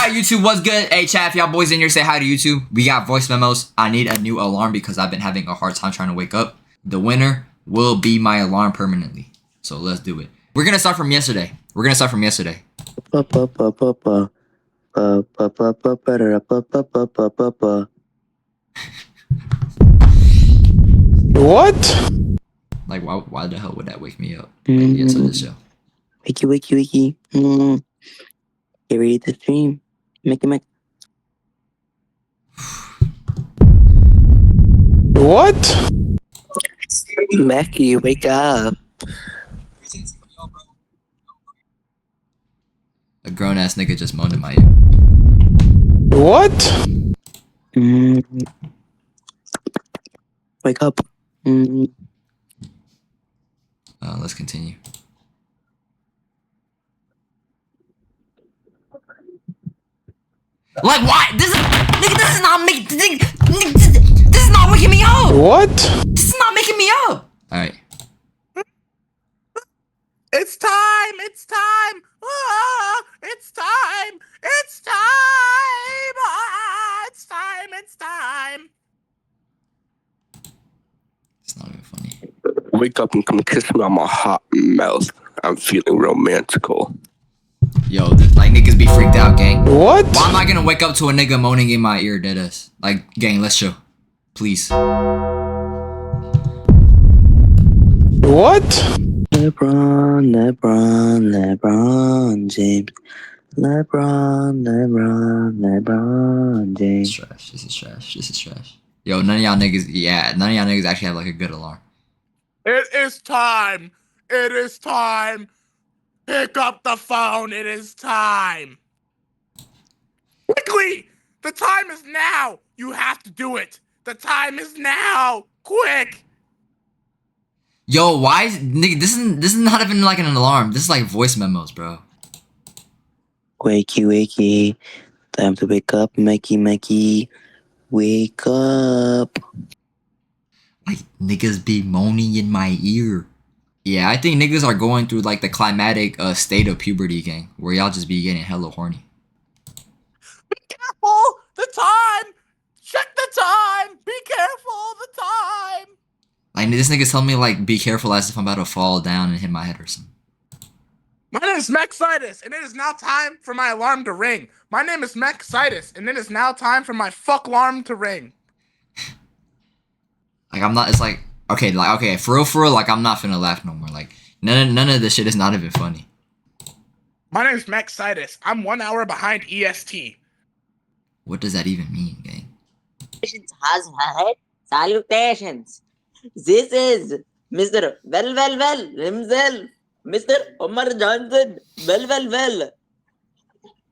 Alright, YouTube, what's good? Hey, chat, if y'all boys in here, say hi to YouTube. We got voice memos. I need a new alarm because I've been having a hard time trying to wake up. The winner will be my alarm permanently. So let's do it. We're gonna start from yesterday. What? Like, why the hell would that wake me up? Like, the end of the show. Wiki. Get ready to stream. Make. What? Mackie, wake up. A grown ass nigga just moaned in my ear. What? Wake up. Let's continue. Like, why? This is not making. This is not waking me up. What? This is not making me up. All right. It's time! It's time! Ah, it's time! It's time! Ah, it's time! It's time! It's not even funny. Wake up and come kiss me on my hot mouth. I'm feeling romantical. Yo, like, niggas be freaked out, gang. What? Why am I gonna wake up to a nigga moaning in my ear, deadass? Like, gang, let's chill. Please. What? LeBron James. LeBron This James. is trash. Yo, none of y'all niggas actually have, like, a good alarm. It is time! It is time! Pick up the phone! It is time! Quickly! The time is now! You have to do it! The time is now! Quick! Yo, why is nigga? This is not even like an alarm. This is like voice memos, bro. Wakey. Time to wake up, Mackie. Wake up. Like, niggas be moaning in my ear. Yeah, I think niggas are going through like the climatic state of puberty, gang, where y'all just be getting hella horny. Be careful! The time! Check the time! Be careful! The time! Like, this nigga's telling me, like, be careful as if I'm about to fall down and hit my head or something. My name is meksitus, and it is now time for my alarm to ring. My name is meksitus, and it is now time for my fuck alarm to ring. Like, I'm not. It's like, okay, for real, like, I'm not finna laugh no more. Like, none of this shit is not even funny. My name is meksitus. I'm 1 hour behind EST. What does that even mean, gang? Salutations. This is Mr. Well himself, Mr. Omar Johnson. Well.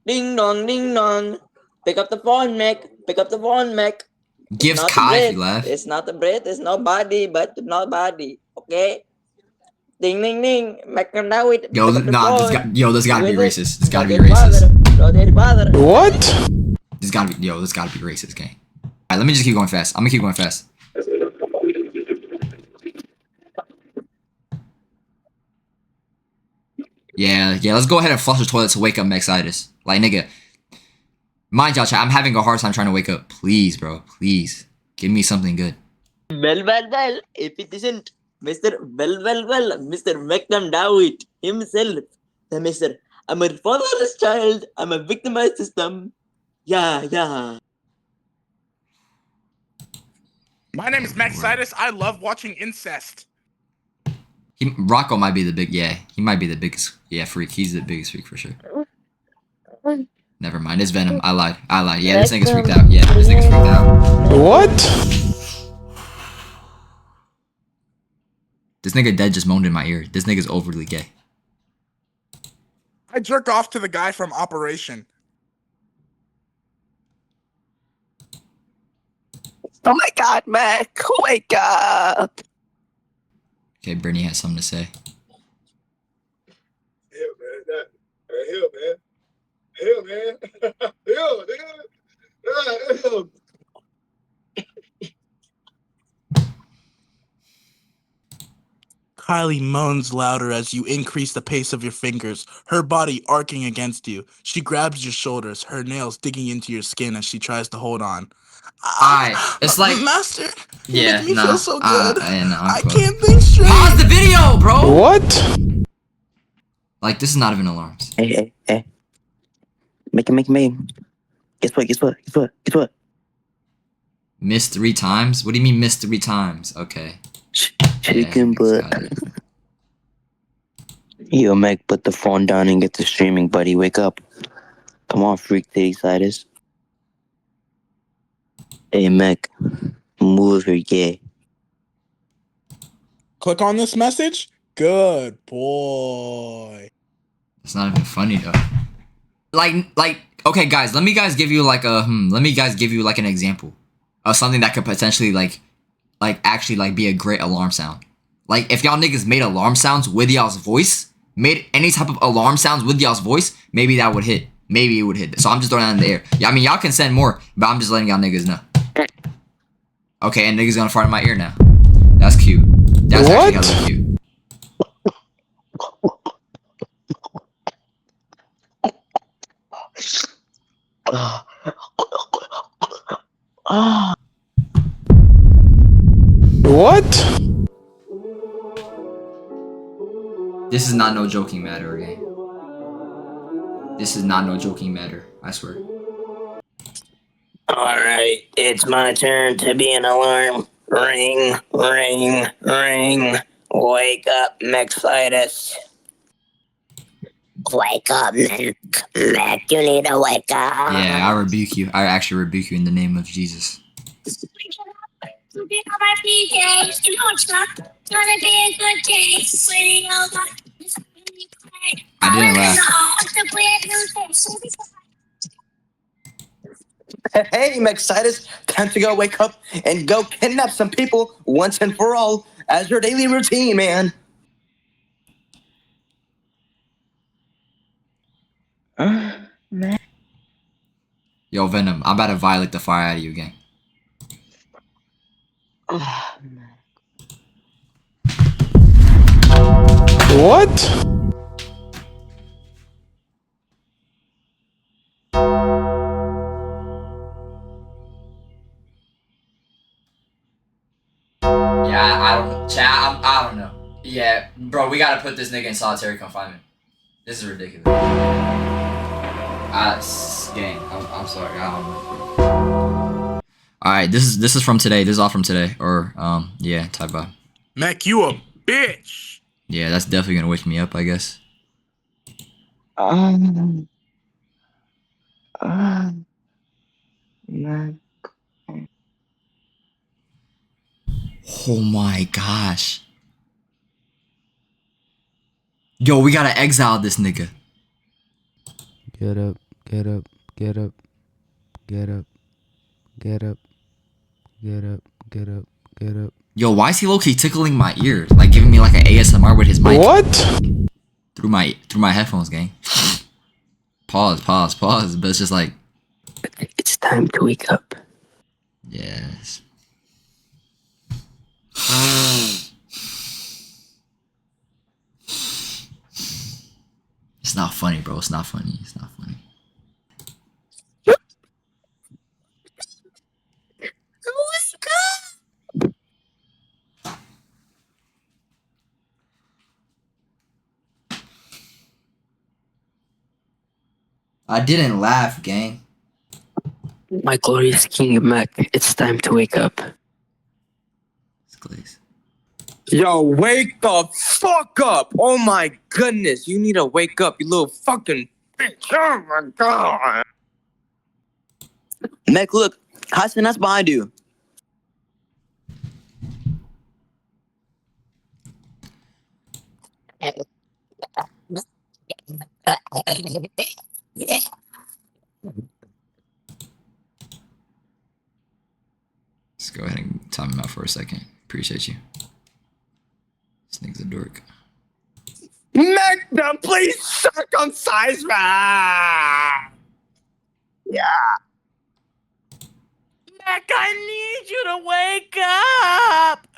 Ding dong. Pick up the phone, Mac. Gives Kai if you laugh. It's not a breath, it's nobody, but nobody. Okay? Ding. Mac can now it. Yo, this gotta be racist. This gotta be racist. What? This gotta be racist, gang. Alright, let me just keep going fast. I'm gonna keep going fast. Yeah, let's go ahead and flush the toilet to wake up meksitus. Like, nigga, mind y'all, chat, I'm having a hard time trying to wake up. Please, bro, please. Give me something good. Well, if it isn't Mr. Well, Mr. Magnum Dawit himself, the Mr. I'm a fatherless child, I'm a victimized system. Yeah. My name is meksitus. I love watching incest. Rocco might be he might be the biggest, freak. He's the biggest freak for sure. Never mind, it's Venom. I lied. Yeah, this nigga's freaked out. What? This nigga dead just moaned in my ear. This nigga's overly gay. I jerk off to the guy from Operation. Oh my god, Mac. Wake up. Okay, Brittany has something to say. Hell, man. Hell. Kylie moans louder as you increase the pace of your fingers, her body arcing against you. She grabs your shoulders, her nails digging into your skin as she tries to hold on. It's like, Master, you yeah, make me nah, feel so good. nah, I'm I cool. can't think straight. Pause the video, bro. What? Like, this is not even alarms. Hey. Make it. Guess what? Missed 3 times? What do you mean missed 3 times? Okay. Chicken Yeah, butt. Yo, Meg, put the phone down and get to streaming, buddy. Wake up. Come on, freak titty siders. Hey, Meg. Move her, yeah. Click on this message. Good boy. It's not even funny though. Like, okay, guys, let me give you like an example of something that could potentially like actually like be a great alarm sound. Like, if y'all niggas made alarm sounds with y'all's voice, made any type of alarm sounds with y'all's voice, maybe that would hit. Maybe it would hit. So I'm just throwing that in the air. Yeah, I mean, y'all can send more, but I'm just letting y'all niggas know. Okay, and niggas gonna fart in my ear now. That's cute. That's actually hella cute. What? This is not no joking matter, okay? This is not no joking matter, I swear. Alright, it's my turn to be an alarm. Ring, ring, ring. Wake up, meksitus. Wake up, Mac. You need to wake up. Yeah, I rebuke you. I actually rebuke you in the name of Jesus. I didn't laugh. Hey, meksitus. Time to go wake up and go kidnap some people once and for all as your daily routine, man. Yo, Venom, I'm about to violate the fire out of you, gang. What? Yeah, I don't know. Chat, I don't know. Yeah, bro, we gotta put this nigga in solitary confinement. This is ridiculous. Gang, I'm sorry. I don't know. Alright, this is from today. This is all from today. Or, yeah, type of. Mac, you a bitch. Yeah, that's definitely gonna wake me up, I guess. Oh my gosh. Yo, we gotta exile this nigga. Get up, get up, get up, get up, get up, get up, get up, get up. Yo, why is he low-key tickling my ear? Like giving me like an ASMR with his mic. What? Through my headphones, gang. Pause. But it's just like, It's time to wake up. yes. It's not funny, bro. It's not funny. I didn't laugh, gang. My glorious King Mac, it's time to wake up. It's Glaze. Yo, wake the fuck up! Oh my goodness, you need to wake up, you little fucking bitch! Oh my god! Mac, look, Hassan, that's behind you. Let's go ahead and time him out for a second. Appreciate you. This nigga's a dork. Magnum, please circumcise me! Yeah. Mac, I need you to wake up.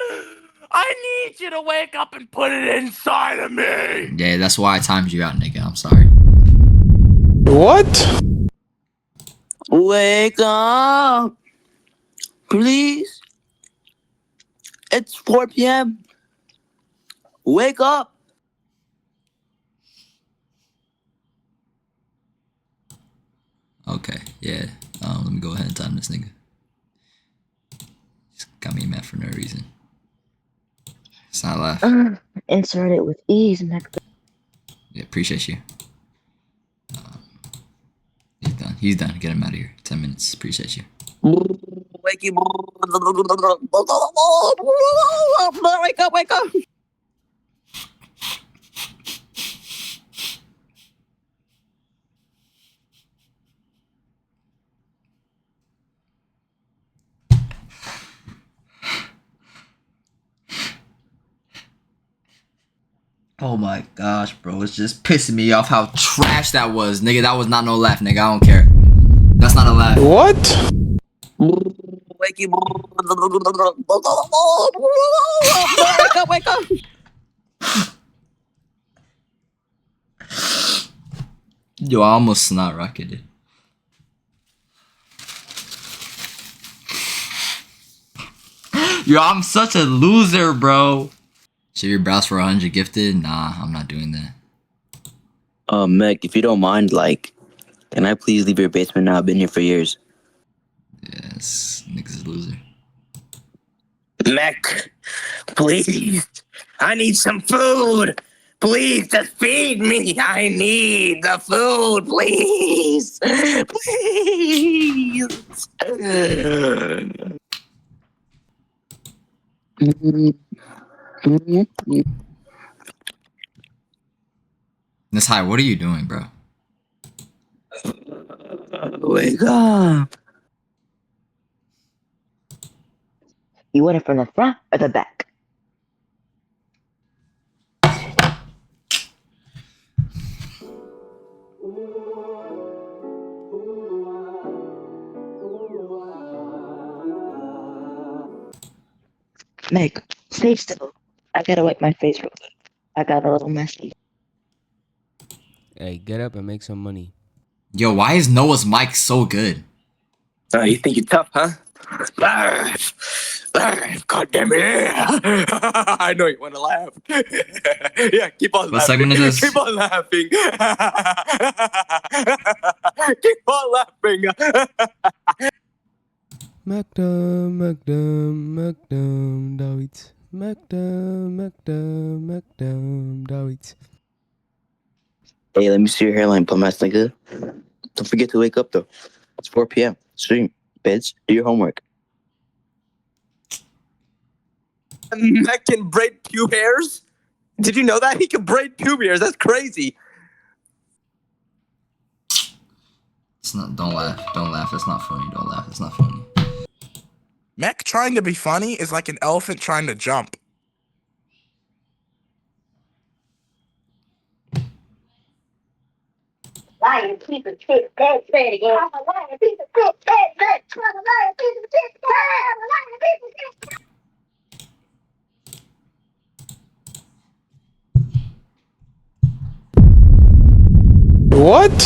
I need you to wake up and put it inside of me. Yeah, that's why I timed you out, nigga. I'm sorry. What? Wake up, please. It's 4 p.m. Wake up. Okay, yeah. Let me go ahead and time this nigga. Just got me mad for no reason. It's not laugh. Insert it with ease, Mac. Yeah, appreciate you. He's done. He's done. Get him out of here. 10 minutes. Appreciate you. Wakey. Wake up, wake up. Oh my gosh, bro. It's just pissing me off how trash that was. Nigga, that was not no laugh, nigga. I don't care. That's not a laugh. What? Wakey. Wake up, wake up. Yo, I almost snot rocketed. Yo, I'm such a loser, bro. Should your browse for 100 gifted? Nah, I'm not doing that. Meg, if you don't mind, like, can I please leave your basement now? I've been here for years. Yes, nigga's a loser. Mech, please. I need some food. Please, just feed me. I need the food, please. Please. This high, what are you doing, bro? Wake up. You want it from the front or the back? Meg, stay still. I gotta wipe my face real quick. I got a little messy. Hey, get up and make some money. Yo, why is Noah's mic so good? You think you're tough, huh? God damn it. I know you want to laugh. Yeah, keep on What laughing. segment is this? Keep on laughing. Keep on laughing. Magdam, Dawit. Magdam, Dawit. Hey, let me see your hairline, dumbass nigga. Don't forget to wake up, though. It's 4 p.m. Stream. Bitch, do your homework. Mech can braid pube hairs? Did you know that? He can braid pube hairs. That's crazy. It's not. Don't laugh. Don't laugh. It's not funny. Don't laugh. It's not funny. Mech trying to be funny is like an elephant trying to jump. Lying piece of shit, dead straight again. I'm a lying piece of shit, dead straight. I'm a lying piece of shit, I'm a lying piece of shit. What?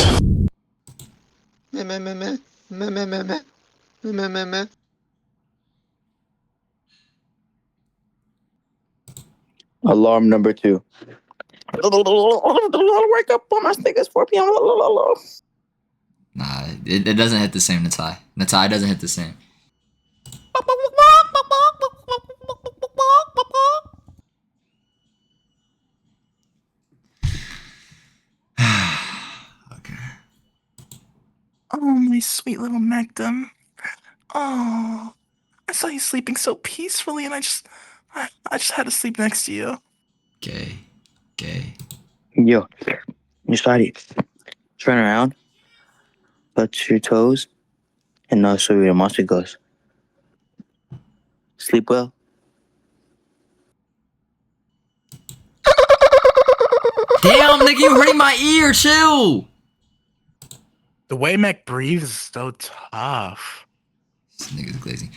Alarm number 2. Wake up, dumbass nigga. It's 4 p.m. Nah, it doesn't hit the same, Natai. Natai doesn't hit the same. Okay. Oh, my sweet little Magdam. Oh, I saw you sleeping so peacefully, and I just had to sleep next to you. Gay. Gay. Yo, you started. Turn around. Touch your toes. And now show you where the monster goes. Sleep well. Damn, nigga, you hurting my ear. Chill. The way Mech breathes is so tough. This nigga's glazing.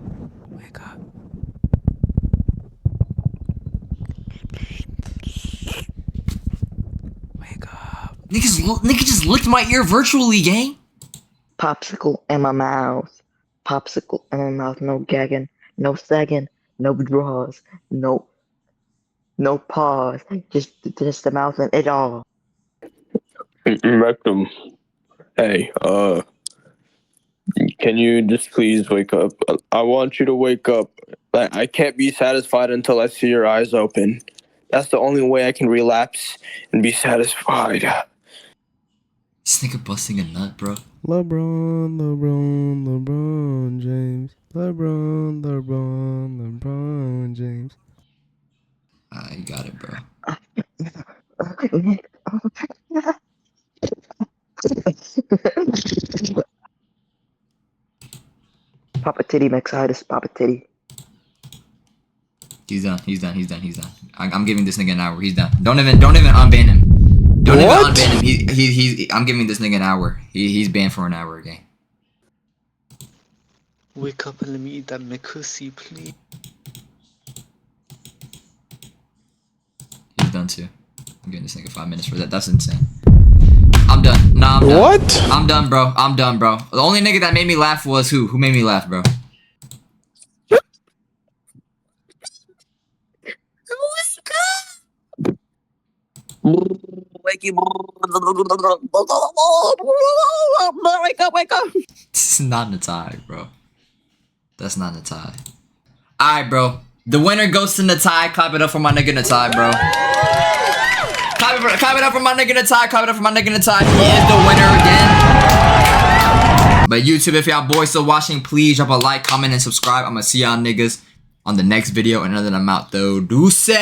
Wake up. Wake up. Nigga just licked my ear virtually, gang. Popsicle in my mouth. Popsicle in my mouth. No gagging. No sagging. No draws. No pause. Just the mouth and it all. Rectum. Hey, can you just please wake up? I want you to wake up. I can't be satisfied until I see your eyes open. That's the only way I can relapse and be satisfied. This nigga busting a nut, bro. LeBron James. LeBron James. You got it, bro. Papa Titty meksitus. Papa Titty. He's done. I'm giving this nigga an hour. He's done. Don't even unban him. Don't even unban him. I'm giving this nigga an hour. He's banned for an hour again. Wake up and let me eat that mekusi, please. He's done too. I'm giving this nigga 5 minutes for that. That's insane. I'm done. Nah, I'm done. What? I'm done, bro. The only nigga that made me laugh was who? Who made me laugh, bro? Wake up. This is not in the tie, bro. That's not in the tie. Alright, bro. The winner goes to Natai. Clap it up for my nigga Natai, bro. Clap it up for my nigga Natai. Clap it up for my nigga Natai. He is the winner again. But YouTube, if y'all boys still watching, please drop a like, comment, and subscribe. I'm gonna see y'all niggas on the next video. And other than I'm out though. Deuces!